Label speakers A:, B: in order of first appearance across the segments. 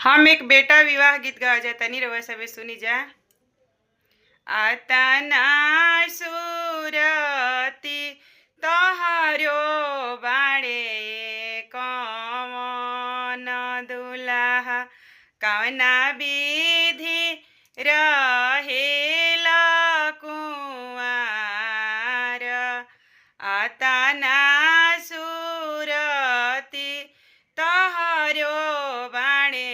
A: हम एक बेटा विवाह गीत गावा जाता नहीं रवा सबे सुनी जा। आतना सुरती तहारो बाणे कवन दुलाहा कवना विधि रहेला कुंवार। आतना सुरती तहारो बाणे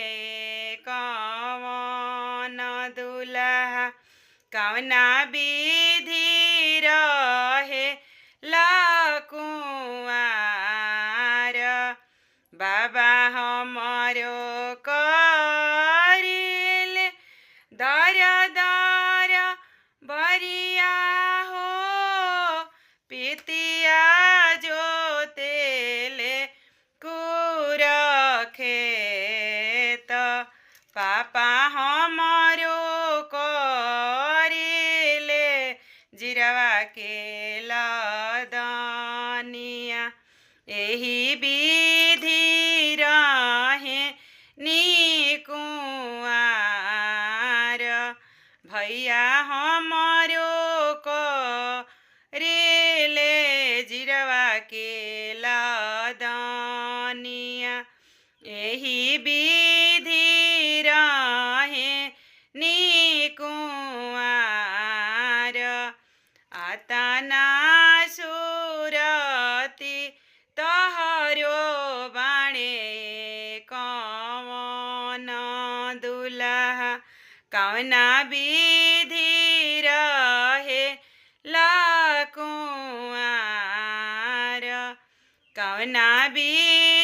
A: कवन दुलाहा कवना विधि रहेला कुंवार। बाबा हमारो करिले दर दर बरिया हो पितिया जोतेले कुरखेत। पापा हमारो करिले जिरवा के लदनिया एही विधि रहे नी कुंवार। भैया हमारो करिले जिरवा के लदनिया एही विधि रहे नी कुंवार। आतना सुरती तहारो बाणे कवन दुलाहा कवना विधि रहेला कुंवार। कवना विधि